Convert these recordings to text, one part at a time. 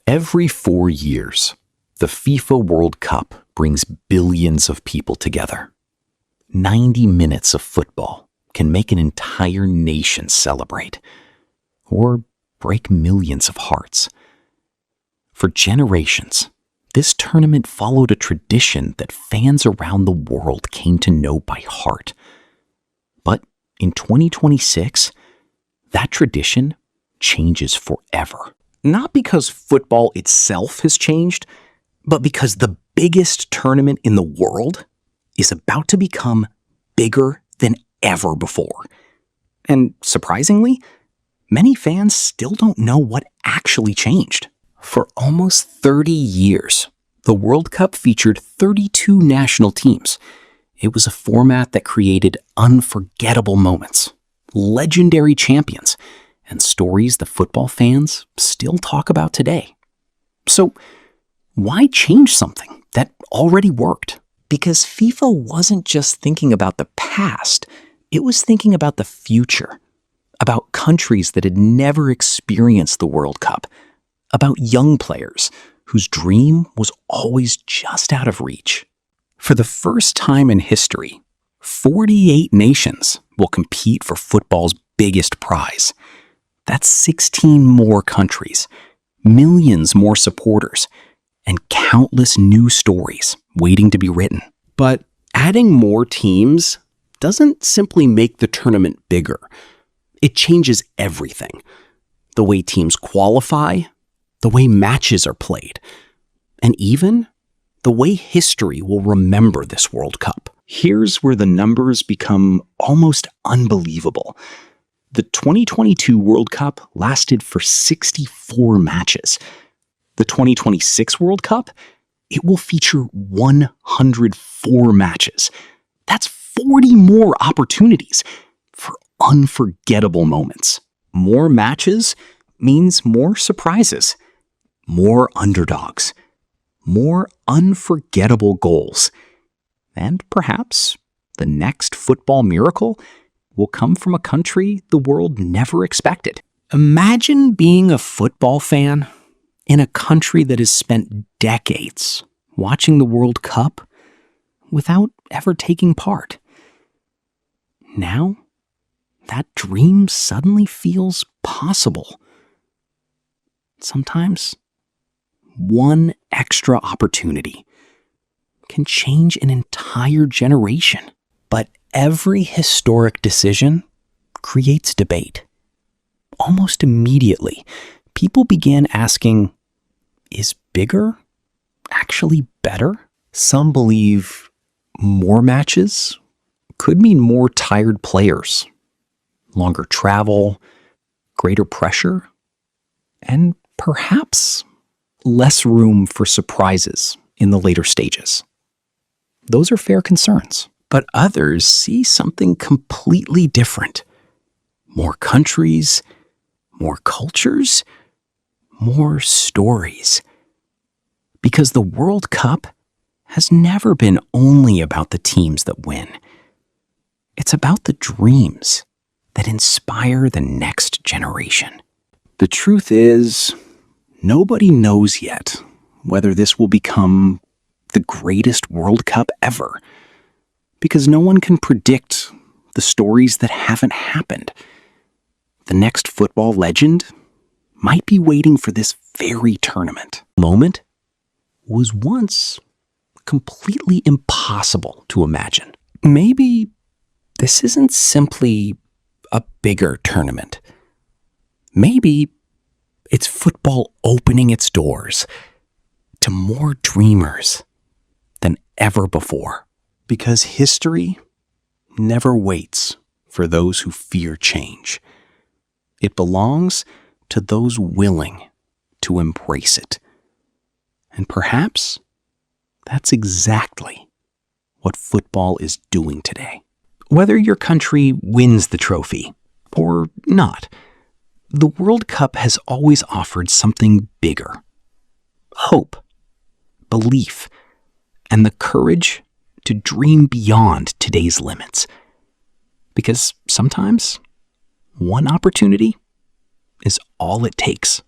Every 4 years, the FIFA World Cup brings billions of people together. 90 minutes of football can make an entire nation celebrate, or break millions of hearts. For generations, this tournament followed a tradition that fans around the world came to know by heart. But in 2026, that tradition changes forever. Not because football itself has changed, but because the biggest tournament in the world is about to become bigger than ever before. And surprisingly, many fans still don't know what actually changed. For almost 30 years, the World Cup featured 32 national teams. It was a format that created unforgettable moments, legendary champions, and stories that football fans still talk about today. So, why change something that already worked? Because FIFA wasn't just thinking about the past, it was thinking about the future, about countries that had never experienced the World Cup, about young players whose dream was always just out of reach. For the first time in history, 48 nations will compete for football's biggest prize. That's 16 more countries, millions more supporters, and countless new stories waiting to be written. But adding more teams doesn't simply make the tournament bigger. It changes everything. The way teams qualify, the way matches are played, and even the way history will remember this World Cup. Here's where the numbers become almost unbelievable. The 2022 World Cup lasted for 64 matches. The 2026 World Cup, it will feature 104 matches. That's 40 more opportunities for unforgettable moments. More matches means more surprises, more underdogs, more unforgettable goals. And perhaps the next football miracle will come from a country the world never expected. Imagine being a football fan in a country that has spent decades watching the World Cup without ever taking part. Now, that dream suddenly feels possible. Sometimes, one extra opportunity can change an entire generation. But every historic decision creates debate. Almost immediately, people began asking, is bigger actually better? Some believe more matches could mean more tired players, longer travel, greater pressure, and perhaps less room for surprises in the later stages. Those are fair concerns. But others see something completely different. More countries, more cultures, more stories. Because the World Cup has never been only about the teams that win. It's about the dreams that inspire the next generation. The truth is, nobody knows yet whether this will become the greatest World Cup ever. Because no one can predict the stories that haven't happened. The next football legend might be waiting for this very tournament. The moment was once completely impossible to imagine. Maybe this isn't simply a bigger tournament. Maybe it's football opening its doors to more dreamers than ever before. Because history never waits for those who fear change. It belongs to those willing to embrace it. And perhaps that's exactly what football is doing today. Whether your country wins the trophy or not, the World Cup has always offered something bigger. Hope, belief, and the courage to dream beyond today's limits. Because sometimes, one opportunity is all it takes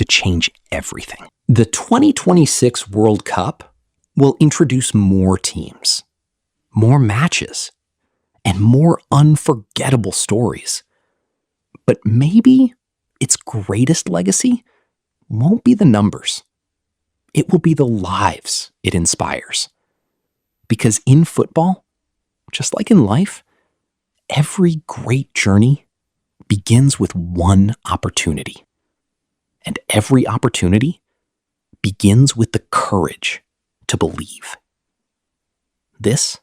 to change everything. The 2026 World Cup will introduce more teams, more matches, and more unforgettable stories. But maybe its greatest legacy won't be the numbers. It will be the lives it inspires. Because in football, just like in life, every great journey begins with one opportunity. And every opportunity begins with the courage to believe. This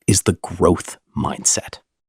is the growth mindset.